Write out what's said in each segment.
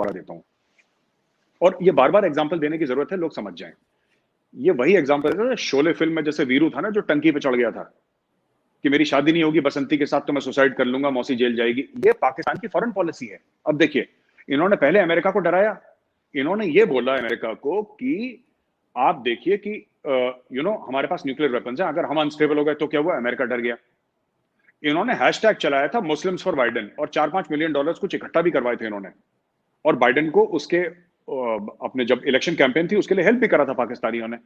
हवाला देता हूँ, और ये बार बार एग्जाम्पल देने की जरूरत है, लोग समझ जाएं। ये वही एग्जाम्पल है शोले फिल्म में जैसे वीरू था ना, जो टंकी पे चढ़ गया था कि मेरी शादी नहीं होगी बसंती के साथ तो मैं सुसाइड कर लूंगा, मौसी जेल जाएगी। ये पाकिस्तान की फॉरेन पॉलिसी है। अब देखिए, इन्होंने पहले अमेरिका को डराया, इन्होंने ये बोला अमेरिका को कि आप देखिए कि हमारे पास न्यूक्लियर वेपन्स हैं, अगर हम अनस्टेबल हो गए तो क्या हुआ, अमेरिका डर गया। इन्होंने हैशटैग चलाया था मुस्लिम्स फॉर बाइडेन, और $4-5 मिलियन कुछ इकट्ठा भी करवाए थे इन्होंने, और बाइडेन को उसके अपने जब इलेक्शन कैंपेन थी उसके लिए हेल्प भी करा था पाकिस्तानियों ने।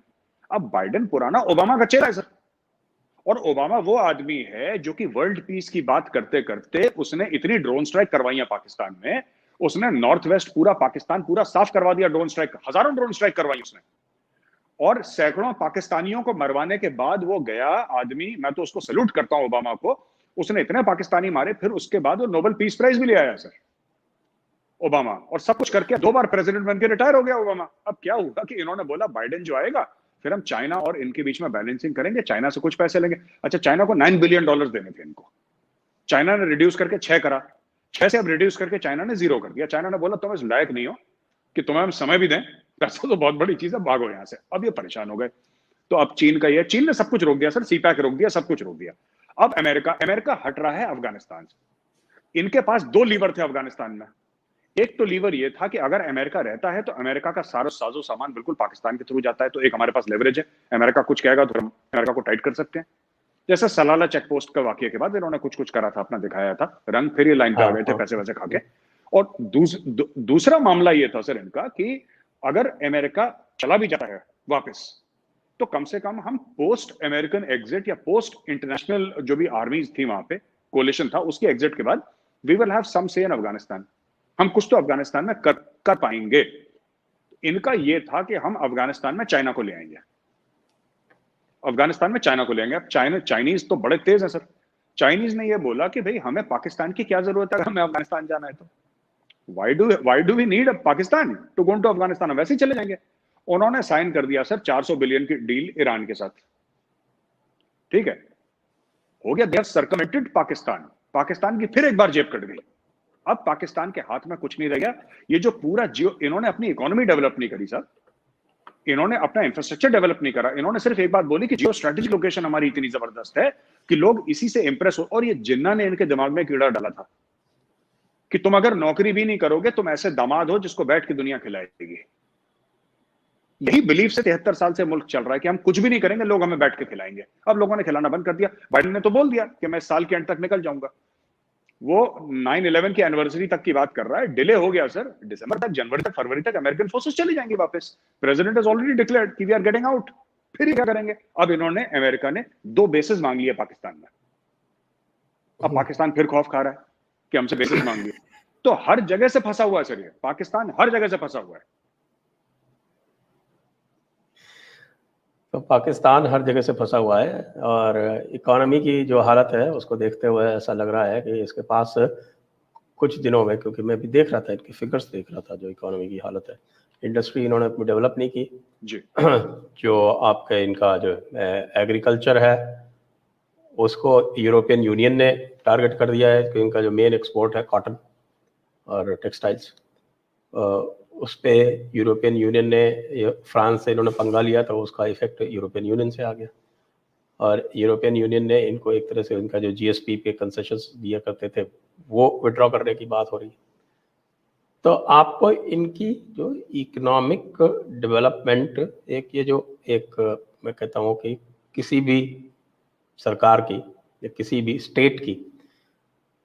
अब बाइडेन पुराना ओबामा का चेहरा है सर, और ओबामा वो आदमी है जो कि वर्ल्ड पीस की बात करते करते उसने इतनी ड्रोन स्ट्राइक करवाई है पाकिस्तान में, उसने नॉर्थ वेस्ट पूरा पाकिस्तान पूरा साफ करवा दिया, ड्रोन स्ट्राइक, हजारों ड्रोन स्ट्राइक करवाई उसने, और सैकड़ों पाकिस्तानियों को मरवाने के बाद वो गया आदमी, मैं तो उसको सैल्यूट करता हूं ओबामा को, उसने इतने पाकिस्तानी मारे, फिर उसके बाद वो नोबेल पीस प्राइज भी ले आया सर ओबामा, और सब कुछ करके 2 बार प्रेसिडेंट बनकर रिटायर हो गया ओबामा। अब क्या हुआ कि इन्होंने बोला बाइडेन जो आएगा फिर हम चाइना और इनके बीच में बैलेंसिंग करेंगे, चाइना से कुछ पैसे लेंगे। अच्छा, चाइना को $9 बिलियन देने थे इनको, चाइना ने रिड्यूस करके 6 करा, 6 से अब रिड्यूस करके चाइना ने 0 कर दिया। चाइना ने बोला तुम इस लायक नहीं हो कि तुम्हें हम समय भी दें, पैसा तो बहुत बड़ी चीज है, भागो यहां से। अब ये परेशान हो गए, तो अब चीन का ये, चीन ने सब कुछ रोक दिया सर, सीपैक रोक दिया, सब कुछ रोक दिया। अब अमेरिका हट रहा है अफगानिस्तान से। इनके पास 2 लीवर थे अफगानिस्तान में। एक तो लीवर ये था कि अगर अमेरिका रहता है तो अमेरिका का सारा साजो सामान बिल्कुल पाकिस्तान के थ्रू जाता है, तो एक हमारे पास लेवरेज है, अमेरिका कुछ कहेगा तो हम अमेरिका को टाइट कर सकते हैं। जैसे सलाला चेक पोस्ट का वाकये के बाद इन्होंने कुछ कुछ करा था, अपना दिखाया था रंग, फिर ये लाइन पे आ गए थे पैसे वैसे खा के। और दूसरा मामला ये था सर इनका कि अगर अमेरिका चला भी जाता है वापस, तो कम से कम हम पोस्ट अमेरिकन एग्जिट या पोस्ट इंटरनेशनल जो भी आर्मीज थी वहां पे, कोलिशन था, उसके एग्जिट के बाद वी विल हैव सम से इन अफगानिस्तान, हम कुछ तो अफगानिस्तान में कर पाएंगे। इनका यह था कि हम अफगानिस्तान में चाइना को ले आएंगे, अफगानिस्तान में चाइना को ले आएंगे। अब चाइनीज तो बड़े तेज है सर, चाइनीज ने यह बोला कि भाई हमें पाकिस्तान की क्या जरूरत है, अगर हमें अफगानिस्तान जाना है तो why do we need Pakistan to go to Afghanistan, हम वैसे ही चले जाएंगे। उन्होंने साइन कर दिया सर 400 बिलियन की डील ईरान के साथ, ठीक है, हो गया, they have circumvented Pakistan, Pakistan की फिर एक बार जेब कट गई। अब पाकिस्तान के हाथ में कुछ नहीं रह गया। ये जो पूरा जियो, इन्होंने अपनी इकोनॉमी डेवलप नहीं करी सर, इन्होंने अपना इंफ्रास्ट्रक्चर डेवलप नहीं करा, इन्होंने सिर्फ एक बात बोली कि जियो स्ट्रेटेजिक लोकेशन हमारी इतनी जबरदस्त है कि लोग इसी से इंप्रेस हो। और ये जिन्ना ने इनके दिमाग में कीड़ा डाला था कि तुम अगर नौकरी भी नहीं करोगे तुम ऐसे दामाद हो जिसको बैठ के दुनिया खिलाएगी। यही बिलीफ से 73 साल से मुल्क चल रहा है कि हम कुछ भी नहीं करेंगे, लोग हमें बैठ के खिलाएंगे। अब लोगों ने खिलाना बंद कर दिया। बाइडेन ने तो बोल दिया कि मैं साल के एंड तक निकल जाऊंगा, वो 9/11 की एनिवर्सरी तक की बात कर रहा है, डिले हो गया सर, दिसंबर तक, जनवरी तक, फरवरी तक अमेरिकन फोर्सेस चली जाएंगी वापस। प्रेसिडेंट हैज ऑलरेडी डिक्लेयर्ड कि वी आर गेटिंग आउट। फिर क्या करेंगे? अब इन्होंने, अमेरिका ने 2 बेसेस मांग लिए पाकिस्तान में। अब पाकिस्तान फिर खौफ खा रहा है कि हमसे बेसेस मांग लिए। तो हर जगह से फंसा हुआ है सर, ये पाकिस्तान हर जगह से फंसा हुआ है। तो पाकिस्तान हर जगह से फंसा हुआ है, और इकोनॉमी की जो हालत है उसको देखते हुए ऐसा लग रहा है कि इसके पास कुछ दिनों में, क्योंकि मैं भी देख रहा था, इनके फिगर्स देख रहा था, जो इकोनॉमी की हालत है, इंडस्ट्री इन्होंने अपनी डेवलप नहीं की जी। जो आपका इनका जो एग्रीकल्चर है उसको यूरोपियन यूनियन ने टारगेट कर दिया है कि इनका जो मेन एक्सपोर्ट है कॉटन और टेक्सटाइल्स, उस पे यूरोपियन यूनियन ने, फ्रांस से इन्होंने पंगा लिया तो उसका इफेक्ट यूरोपियन यूनियन से आ गया, और यूरोपियन यूनियन ने इनको एक तरह से इनका जो जीएसपी पे कंसेशंस दिया करते थे वो विड्रॉ करने की बात हो रही है। तो आपको इनकी जो इकोनॉमिक डेवलपमेंट, एक ये जो एक मैं कहता हूँ कि किसी भी सरकार की या किसी भी स्टेट की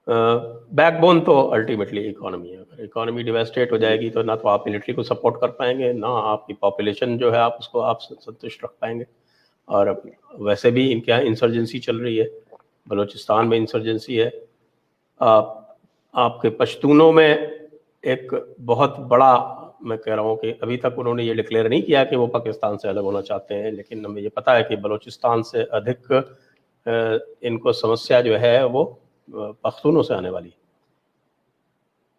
बैकबोन तो अल्टीमेटली इकोनॉमी है। अगर इकोनॉमी डिवेस्टेट हो जाएगी तो ना तो आप मिलिट्री को सपोर्ट कर पाएंगे, ना आपकी पॉपुलेशन जो है आप उसको आप संतुष्ट रख पाएंगे। और वैसे भी इनके यहाँ इंसर्जेंसी चल रही है, बलूचिस्तान में इंसर्जेंसी है, आपके पश्तूनों में एक बहुत बड़ा, मैं कह रहा हूँ कि अभी तक उन्होंने ये डिक्लेयर नहीं किया कि वो पाकिस्तान से अलग होना चाहते हैं, लेकिन हमें ये पता है कि बलूचिस्तान से अधिक इनको समस्या जो है वो पख्तूनों से आने वाली,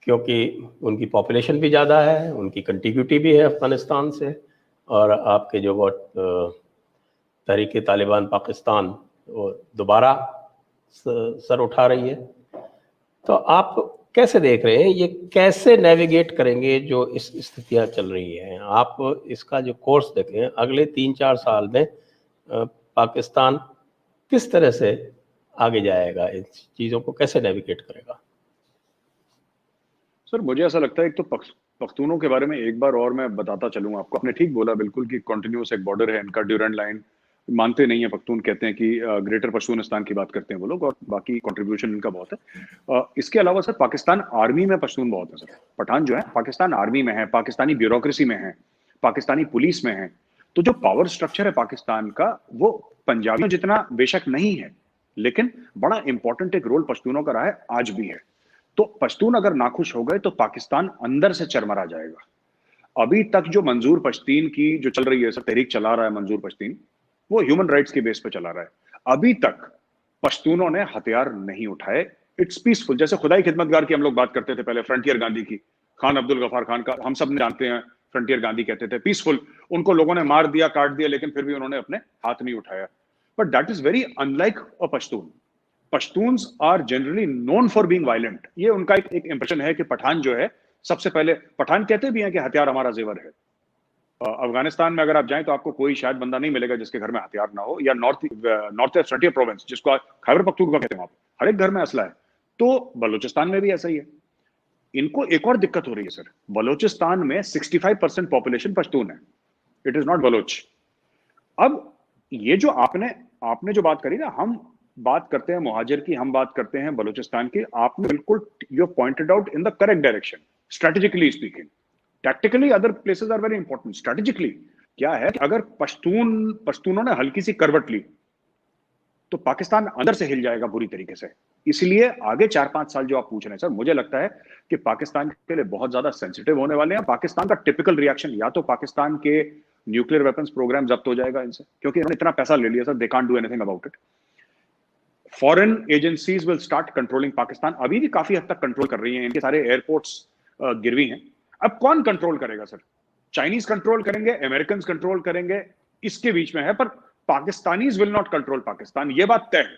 क्योंकि उनकी पॉपुलेशन भी ज़्यादा है, उनकी कंटिग्यूटी भी है अफ़गानिस्तान से, और आपके जो वो तहरीक तालिबान पाकिस्तान वो दोबारा सर उठा रही है। तो आप कैसे देख रहे हैं, ये कैसे नेविगेट करेंगे जो इस स्थितियां चल रही हैं? आप इसका जो कोर्स देखें अगले 3-4 साल में पाकिस्तान किस तरह से आगे जाएगा, इन चीज़ों को कैसे नेविगेट करेगा? सर मुझे ऐसा लगता है, एक तो पख्तूनों के बारे में एक बार और मैं बताता चलूँ आपको। आपने ठीक बोला बिल्कुल कि कॉन्टिन्यूस एक बॉर्डर है इनका, ड्यूरेंट लाइन मानते नहीं है पख्तून, कहते हैं कि ग्रेटर पश्तूनिस्तान की बात करते हैं वो लोग, और बाकी कंट्रीब्यूशन इनका बहुत है। इसके अलावा सर पाकिस्तान आर्मी में पश्तून बहुत है सर। पठान जो है पाकिस्तान आर्मी में है, पाकिस्तानी ब्यूरोक्रेसी में है, पाकिस्तानी पुलिस में है। तो जो पावर स्ट्रक्चर है पाकिस्तान का वो पंजाबियों जितना बेशक नहीं है, लेकिन बड़ा इंपॉर्टेंट एक रोल पश्तूनों का रहा है, आज भी है। तो पश्तून अगर नाखुश हो गए तो पाकिस्तान अंदर से चरमरा जाएगा। अभी तक जो मंजूर पश्तीन की जो चल रही है सर, तहरीक चला रहा है मंजूर पश्तीन, वो ह्यूमन राइट्स के बेस पे चला रहा है। अभी तक पश्तूनों ने हथियार नहीं उठाए। It's peaceful. जैसे खुदाई खिदमतगार की हम लोग बात करते थे पहले, फ्रंटियर गांधी की, खान अब्दुल गफार खान का हम सब जानते हैं, फ्रंटियर गांधी कहते थे, पीसफुल। उनको लोगों ने मार दिया, काट दिया, लेकिन फिर भी उन्होंने अपने हाथ नहीं उठाया। But that is very unlike a Pashtun. Pashtuns are generally known for being violent. ये उनका एक इंप्रेशन है कि पठान जो है, सबसे पहले पठान कहते भी हैं कि हथियार हमारा जेवर है। अफगानिस्तान में अगर आप जाएं तो आपको कोई शायद बंदा नहीं मिलेगा जिसके घर में हथियार ना हो, या नॉर्थ ईस्ट फ्रंटियर प्रोविंस जिसको खैबर पख्तूनख्वा कहते हैं, वहां हर एक घर में असला है। तो बलूचिस्तान में भी ऐसा ही है। इनको एक और दिक्कत हो रही है सर, बलूचिस्तान में 65% पॉपुलेशन पश्तून है, इट इज नॉट बलोच। अब ये जो आपने जो बात करी ना, हम बात करते हैं मुहाजिर की, हम बात करते हैं बलूचिस्तान की, आपने बिल्कुल you pointed out in the correct direction, strategically speaking. Tactically other places are very important, strategically क्या है कि अगर पश्तूनों ने हल्की सी करवट ली तो पाकिस्तान अंदर से हिल जाएगा बुरी तरीके से। इसलिए आगे 4-5 साल जो आप पूछ रहे हैं सर, मुझे लगता है कि पाकिस्तान के लिए बहुत ज्यादा सेंसिटिव होने वाले हैं। पाकिस्तान का टिपिकल रिएक्शन, या तो पाकिस्तान के न्यूक्लियर वेपन्स प्रोग्राम जब्त हो जाएगा इनसे, क्योंकि इन्होंने इतना पैसा ले लिया sir, they can't do anything about it. Foreign agencies will start controlling Pakistan. अभी भी काफी हद तक कंट्रोल कर रही हैं, इनके सारे एयरपोर्ट्स गिरवी हैं। अब कौन कंट्रोल करेगा सर? चाइनीज कंट्रोल करेंगे, अमेरिकन कंट्रोल करेंगे, इसके बीच में है। पर Pakistanis will not control Pakistan, ये बात तय है।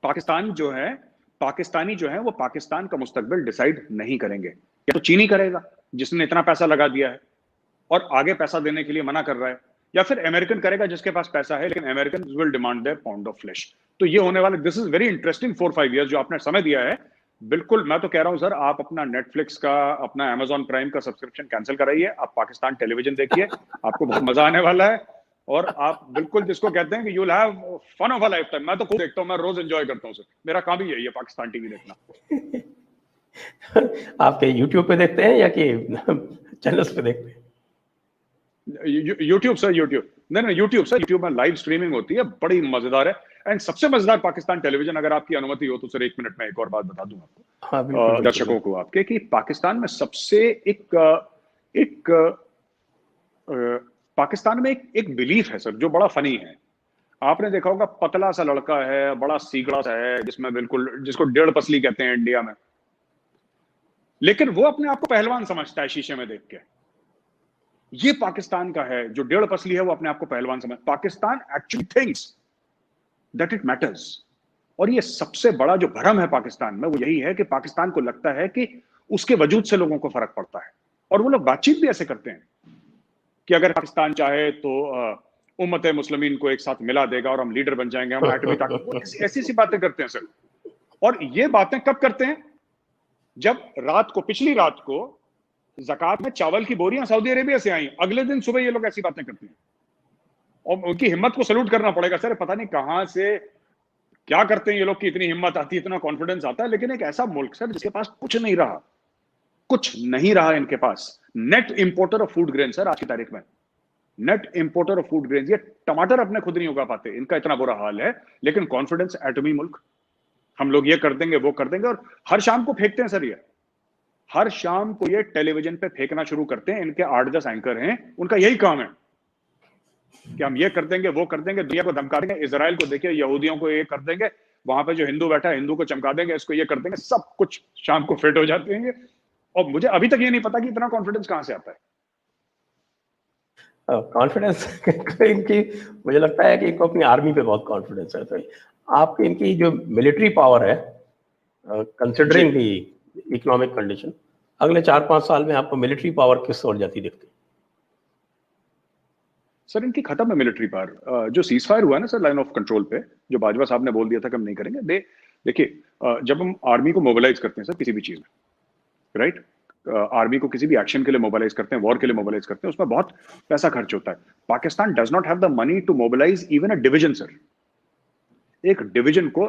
पाकिस्तानी जो है वो पाकिस्तान का मुस्तकबिल डिसाइड नहीं करेंगे। या तो चीनी करेगा जिसने इतना पैसा लगा दिया है और आगे पैसा देने के लिए मना कर रहा है, या फिर अमेरिकन करेगा जिसके पास पैसा है, लेकिन American will demand their pound of flesh. तो ये होने वाला, this is very interesting 4-5 years जो आपने समय दिया है। बिल्कुल, मैं तो कह रहा हूं सर, आप अपना नेटफ्लिक्स का, अपना अमेजॉन प्राइम का सब्सक्रिप्शन कैंसिल कराइए, आप पाकिस्तान टेलीविजन देखिए, आपको बहुत मजा आने वाला है। और आप बिल्कुल जिसको कहते हैं कि you will have fun of a life time. मैं तो खुद देखता हूं, मैं रोज एंजॉय करता हूं सर, मेरा काम ही यही है पाकिस्तान टीवी देखना। आपके यूट्यूब पे देखते हैं या कि चैनल्स पे देखते हैं? यूट्यूब सर, यूट्यूब नहीं, यूट्यूब सर, यूट्यूब में लाइव स्ट्रीमिंग होती है, बड़ी मजेदार है। एंड सबसे मजेदार पाकिस्तान टेलीविजन, अगर आपकी अनुमति हो तो सर 1 मिनट में एक और बात बता दूं आपको, हाँ, बिल्कुल, दर्शकों को आपके, कि पाकिस्तान में सबसे पाकिस्तान में एक बिलीफ है सर जो बड़ा फनी है। आपने देखा होगा, पतला सा लड़का है, बड़ा सीगड़ा सा है, जिसमें बिल्कुल, जिसको 1.5 पसली कहते हैं इंडिया में, लेकिन वो अपने आप को पहलवान समझता है शीशे में देख के। ये पाकिस्तान का है, जो 1.5 पसली है वो अपने आप को पहलवान समझ। Pakistan actually thinks that it matters. और ये सबसे बड़ा जो भ्रम है पाकिस्तान में, वो यही है कि पाकिस्तान को लगता है कि उसके वजूद से लोगों को फर्क पड़ता है। और वो लोग बातचीत भी ऐसे करते हैं कि अगर पाकिस्तान चाहे तो उम्मत मुस्लिमीन को एक साथ मिला देगा और हम लीडर बन जाएंगे, हम एटमी ताकत, ऐसी सी बातें करते हैं सर। और ये बातें कब करते हैं? जब पिछली रात को ज़कात में चावल की बोरियां सऊदी अरेबिया से आई, अगले दिन सुबह ये लोग ऐसी बातें करते हैं। और उनकी हिम्मत को सैल्यूट करना पड़ेगा सर। पता नहीं कहां से क्या करते हैं ये लोग की इतनी हिम्मत आती है, इतना कॉन्फिडेंस आता है। लेकिन एक ऐसा मुल्क सर जिसके पास कुछ नहीं रहा इनके पास, net importer of food grain sir आज की तारीख में, net importer of food grain. ये टमाटर अपने खुद नहीं उगा पाते, इनका इतना बुरा हाल है, लेकिन कॉन्फिडेंस एटमी मुल्क। हम लोग ये कर देंगे, वो कर देंगे, और हर शाम को फेंकते हैं सर। ये हर शाम को ये टेलीविजन पे फेंकना शुरू करते हैं। इनके 8-10 एंकर हैं, उनका यही काम है कि हम ये कर देंगे, वो कर देंगे, दुनिया को धमका देंगे। इजराइल को देखिए, यहूदियों को ये कर देंगे, वहां पे जो हिंदू बैठा है हिंदू को चमका देंगे, इसको ये कर देंगे। सब कुछ शाम को फिट हो जाते हैं। और मुझे अभी तक ये नहीं पता कि इतना कॉन्फिडेंस कहां से आता है। कॉन्फिडेंस इनकी, मुझे लगता है कि इनको अपनी आर्मी पे बहुत कॉन्फिडेंस है। तो आपकी इनकी जो मिलिट्री पावर है कंसिडरिंग दी इकोनॉमिक कंडीशन, अगले 4-5 साल में आपको मिलिट्री पावर किस ओर जाती दिखती? सर इनकी खत्म है मिलिट्री पावर। जो सीज फायर हुआ है ना सर लाइन ऑफ कंट्रोल पे, जो बाजवा साहब ने बोल दिया था कि हम नहीं करेंगे, देखिए जब हम आर्मी को मोबिलाइज करते हैं सर किसी भी चीज में, राइट, आर्मी को किसी भी एक्शन के लिए मोबिलाइज करते हैं, वॉर के लिए मोबिलाइज करते हैं, उसमें बहुत पैसा खर्च होता है। Pakistan does not have the money to mobilise even a division sir. एक डिवीजन को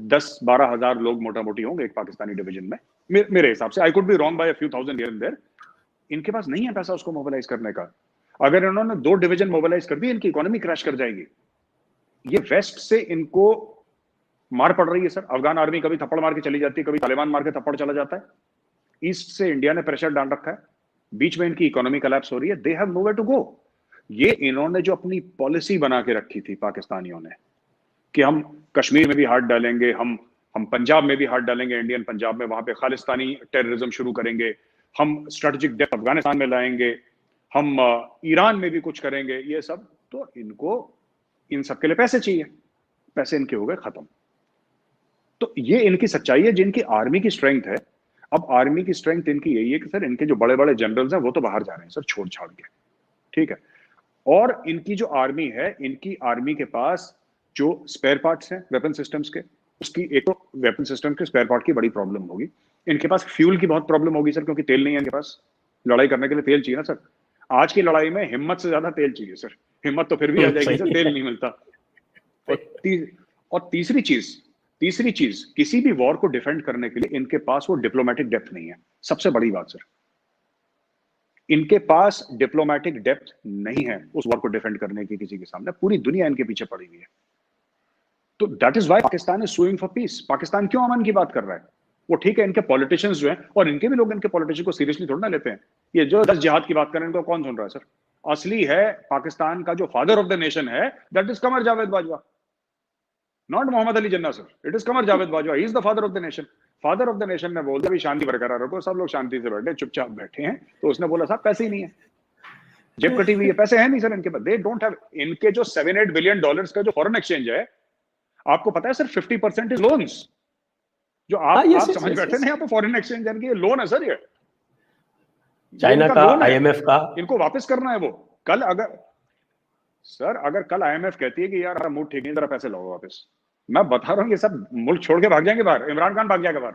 10-12 हजार लोग मोटा मोटी होंगे एक पाकिस्तानी डिवीजन में, मेरे हिसाब से। I could be wrong by a few thousand here and there. इनके पास नहीं है पैसा उसको मोबिलाइज करने का। अगर इन्होंने 2 डिवीजन मोबिलाइज कर दी, इनकी इकोनॉमी क्रैश कर जाएगी। ये वेस्ट से इनको मार पड़ रही है सर। अफगान आर्मी कभी थप्पड़ मार के चली जाती है, कभी तालिबान मार के थप्पड़ चला जाता है। ईस्ट से इंडिया ने प्रेशर डाल रखा है, बीच में इनकी इकोनॉमी कोलैप्स हो रही है। They have nowhere to go. ये इन्होंने जो अपनी पॉलिसी बना के रखी थी पाकिस्तानियों ने कि हम कश्मीर में भी हाथ डालेंगे, हम पंजाब में भी हाथ डालेंगे, इंडियन पंजाब में, वहां पे खालिस्तानी टेररिज्म शुरू करेंगे, हम स्ट्रेटेजिक डेप्थ अफगानिस्तान में लाएंगे, हम ईरान में भी कुछ करेंगे, ये सब। तो इनको इन सब के लिए पैसे चाहिए, पैसे इनके हो गए खत्म। तो ये इनकी सच्चाई है, जिनकी आर्मी की स्ट्रेंथ है। अब आर्मी की स्ट्रेंथ इनकी यही है कि सर इनके जो बड़े बड़े जनरल्स हैं वो तो बाहर जा रहे हैं सर छोड़ छाड़ के, ठीक है। और इनकी जो आर्मी है, इनकी आर्मी के पास जो स्पेयर पार्ट्स हैं वेपन सिस्टम्स के, उसकी एक तो वेपन सिस्टम के स्पेयर पार्ट की बड़ी प्रॉब्लम होगी। इनके पास फ्यूल की बहुत प्रॉब्लम होगी सर, क्योंकि तेल नहीं है इनके पास। लड़ाई करने के लिए तेल चाहिए ना सर। आज की लड़ाई में हिम्मत से ज्यादा तेल चाहिए सर। हिम्मत तो फिर भी आ जाएगी सर, तेल नहीं मिलता। और तीसरी चीज, किसी भी वॉर को डिफेंड करने के लिए इनके पास वो डिप्लोमेटिक डेप्थ नहीं है। सबसे बड़ी बात सर, इनके पास डिप्लोमेटिक डेप्थ नहीं है उस वॉर को डिफेंड करने की किसी के सामने। पूरी दुनिया इनके पीछे पड़ी हुई है। तो that is why Pakistan is sewing for piece. Pakistan क्यों अमन की बात कर रहा है? वो ठीक है, इनके पॉलिटिशियंस जो हैं, और इनके भी लोग इनके पॉलिटिशियन को सीरियसली थोड़ा ना लेते हैं। ये जो 10 जिहाद की बात करें, इनको कौन सुन रहा है सर? असली है पाकिस्तान का जो फादर ऑफ द नेशन है, that is Qamar Javed Bajwa, not Mohammad Ali Jinnah sir. It is Qamar Javed Bajwa, he is the father of the nation. Father of the nation ने बोल दिया शांति बरकरार रखो, सब लोग शांति से बैठे, चुपचाप बैठे हैं। तो उसने बोला साहब पैसे ही नहीं है, जेब कटी हुई है, पैसे हैं नहीं सर इनके पास। They don't have. इनके जो $7-8 बिलियन का जो फॉरेन एक्सचेंज है, आपको पता है सर 50% इज लोन्स। जो आप समझ बैठे ना यहाँ पे फॉरेन एक्सचेंज, यानी ये लोन है सर। ये चाइना का, IMF का, इनको वापस करना है वो। कल अगर कल IMF कहती है कि यार मूड ठीक नहीं, जरा पैसे लाओ वापस, मैं बता रहा हूँ ये सब मुल्क छोड़ के भाग जाएंगे बाहर। इमरान खान भाग जाएगा बाहर,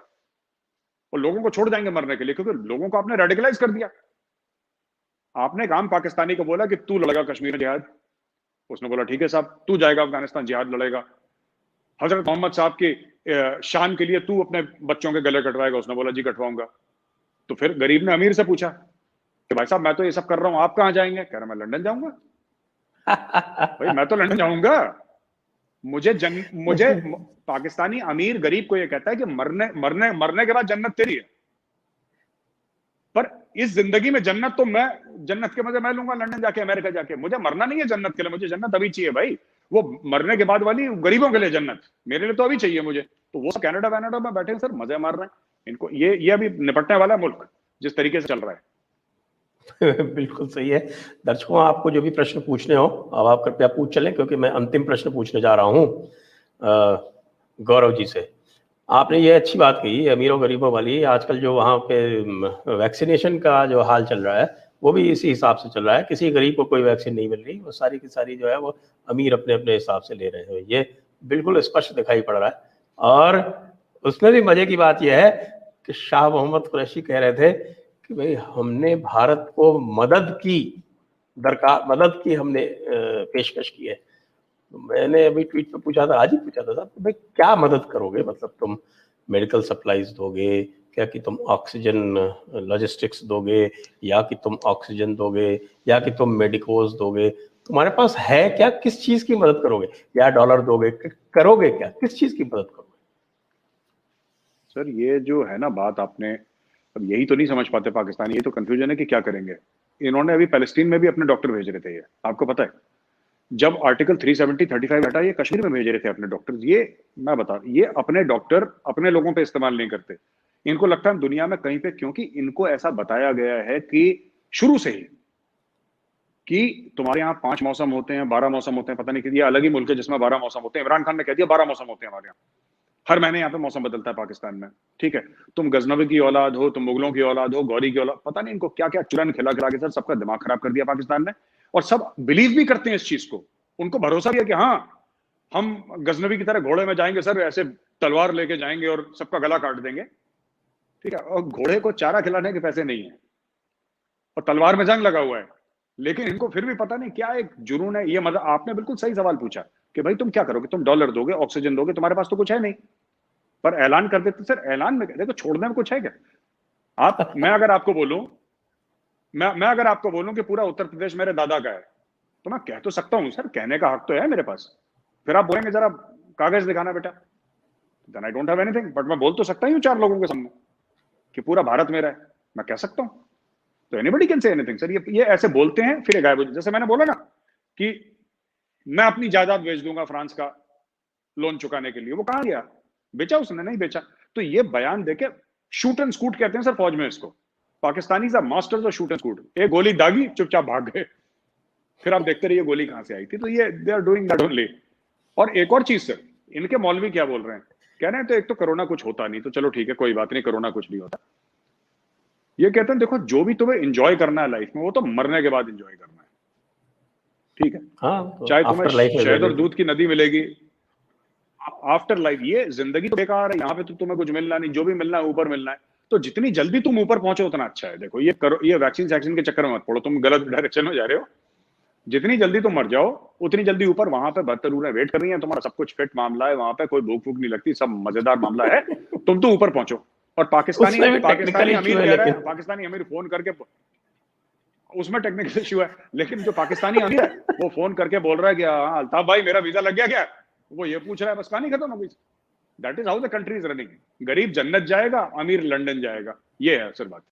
और लोगों को छोड़ जाएंगे मरने के लिए, क्योंकि लोगों को आपने रेडिकलाइज कर दिया। आपने एक आम पाकिस्तानी को बोला कि तू लड़ेगा कश्मीर में जिहाद, उसने बोला ठीक है साहब। तू जाएगा अफगानिस्तान जिहाद लड़ेगा। हजरत मोहम्मद साहब की शान के लिए तू अपने बच्चों के गले कटवाएगा, उसने बोला जी कटवाऊंगा। तो फिर गरीब ने अमीर से पूछा कि भाई साहब मैं तो ये सब कर रहा हूं, आप कहां जाएंगे? कह रहा मैं लंदन जाऊंगा। भाई मैं तो लंदन जाऊंगा। मुझे पाकिस्तानी अमीर गरीब को ये कहता है कि मरने के बाद जन्नत तेरी है, पर इस जिंदगी में जन्नत के मजे मैं लूंगा लंदन जाके, अमेरिका जाके। मुझे मरना नहीं है जन्नत के लिए, मुझे जन्नत अभी चाहिए भाई। वो मरने के बाद वाली गरीबों के लिए जन्नत, मेरे लिए तो अभी चाहिए मुझे। तो वो कनाडा में बैठे हैं सर, मजे मार रहे हैं। इनको ये अभी निपटने वाला मुल्क जिस तरीके से चल रहा है। बिल्कुल सही है। दर्शकों, आपको जो भी प्रश्न पूछने हो अब आप कृपया पूछ चलें, क्योंकि मैं अंतिम प्रश्न पूछने जा रहा हूँ गौरव जी से। आपने ये अच्छी बात कही अमीरों गरीबों वाली। आजकल जो वहाँ पे वैक्सीनेशन का जो हाल चल रहा है वो भी इसी हिसाब से चल रहा है। किसी गरीब को कोई वैक्सीन नहीं मिल रही, वो सारी की सारी जो है वो अमीर अपने अपने हिसाब से ले रहे हैं। ये बिल्कुल स्पष्ट दिखाई पड़ रहा है। और उसमें भी मजे की बात यह है कि शाह मोहम्मद कुरैशी कह रहे थे कि भाई हमने भारत को मदद की हमने पेशकश की है। तो मैंने अभी ट्वीट पे पूछा था, आज ही पूछा था साहब, भाई क्या मदद करोगे? मतलब तुम मेडिकल सप्लाईज दोगे क्या, कि तुम ऑक्सीजन लॉजिस्टिक्स दोगे, या कि तुम ऑक्सीजन दोगे, या कि तुम मेडिकोज दोगे? तुम्हारे पास है क्या? किस चीज की मदद करोगे? या डॉलर दोगे? करोगे क्या? किस चीज की मदद करोगे? सर ये जो है ना बात, आपने अब यही तो नहीं समझ पाते पाकिस्तानी, ये तो कंफ्यूजन है कि क्या करेंगे। इन्होंने अभी पैलेस्टीन में भी अपने डॉक्टर भेज रहे थे, ये आपको पता है। जब आर्टिकल 370-35 हटा, ये कश्मीर में भेज रहे थे अपने डॉक्टर। ये मैं बता, ये अपने डॉक्टर अपने लोगों पे इस्तेमाल नहीं करते। इनको लगता है दुनिया में कहीं पे, क्योंकि इनको ऐसा बताया गया है कि शुरू से ही कि तुम्हारे यहाँ 5 मौसम होते हैं, 12 मौसम होते हैं, पता नहीं कि ये अलग ही मुल्क है जिसमें 12 मौसम होते हैं। इमरान खान ने कह दिया 12 मौसम होते हैं हमारे यहाँ। हर महीने यहाँ पे मौसम बदलता है पाकिस्तान में, ठीक है। तुम गजनवी की औलाद हो, तुम मुगलों की औलाद हो, गौरी की औलाद, पता नहीं इनको क्या क्या चुरन खिला खिला के सर सबका दिमाग खराब कर दिया पाकिस्तान ने। और सब बिलीव भी करते हैं इस चीज को, उनको भरोसा भी है कि हाँ हम गजनवी की तरह घोड़े में जाएंगे सर, ऐसे तलवार लेके जाएंगे और सबका गला काट देंगे, ठीक है। और घोड़े को चारा खिलाने के पैसे नहीं है और तलवार में जंग लगा हुआ है, लेकिन इनको फिर भी पता नहीं क्या एक जुनून है। ये मतलब आपने बिल्कुल सही सवाल पूछा कि भाई तुम क्या करोगे, तुम डॉलर दोगे, ऑक्सीजन दोगे, तुम्हारे पास तो कुछ है नहीं, पर ऐलान कर देते। सर ऐलान में देखो छोड़ने में कुछ है क्या? आप मैं अगर आपको बोलूं मैं अगर आपको बोलूं कि पूरा उत्तर प्रदेश मेरे दादा का है, तो मैं कह तो सकता हूं सर, कहने का हक तो है मेरे पास। फिर आप बोलेंगे जरा कागज दिखाना बेटा, then I don't have anything, but मैं बोल तो सकता ही हूं 4 लोगों के सामने कि पूरा भारत मेरा है, मैं कह सकता हूं। तो anybody can say anything sir. ये ऐसे बोलते हैं फिर गायब हो। जैसे मैंने बोला ना कि मैं अपनी जायदाद बेच दूंगा फ्रांस का लोन चुकाने के लिए, वो कहां गया? बेचा उसने? नहीं बेचा। तो ये बयान देके शूट एंड स्कूट कहते हैं सर फौज में इसको। पाकिस्तानी सा masters of shoot and scoot, एक गोली दागी चुपचाप भाग गए, फिर आप देखते रहिए गोली कहां से आई थी। तो ये they are doing that only. और एक और चीज सर, इनके मौलवी क्या बोल रहे हैं, कह रहे हैं तो एक तो कोरोना कुछ होता नहीं, तो चलो ठीक है कोई बात नहीं, कोरोना कुछ नहीं होता। ये कहते हैं देखो जो भी तुम्हें एंजॉय करना है लाइफ में, वो तो मरने के बाद एंजॉय करना है, ठीक है। हाँ, तो चाहे तुम्हें आफ्टर लाइफ शहद और दूध की नदी मिलेगी, आफ्टर लाइफ ये जिंदगी तो बेकार है, यहाँ पे तो तुम्हें कुछ मिलना नहीं, जो भी मिलना है ऊपर मिलना है। तो जितनी जल्दी तुम ऊपर पहुंचो उतना अच्छा है। देखो ये वैक्सीन के चक्कर में मत पड़ो, तुम गलत डायरेक्शन में जा रहे हो। जितनी जल्दी तुम मर जाओ उतनी जल्दी ऊपर, वहां पे 72 रूहें वेट कर रही हैं, तुम्हारा सब कुछ फिट मामला है, वहां पे कोई भूख भूख नहीं लगती, सब मजेदार मामला है। तुम तो ऊपर पहुंचो। और पाकिस्तानी अमीर कह रहा है, पाकिस्तानी अमीर फोन करके, उसमें टेक्निकल इश्यू है, लेकिन जो पाकिस्तानी अमीर है वो फोन करके बोल रहा है कि हाँ अल्ताफ भाई मेरा वीजा लग गया क्या, वो ये पूछ रहा है, बस कहानी खत्म हो गई। That is how the country is running. गरीब जन्नत जाएगा, अमीर लंदन जाएगा, ये है सर बात।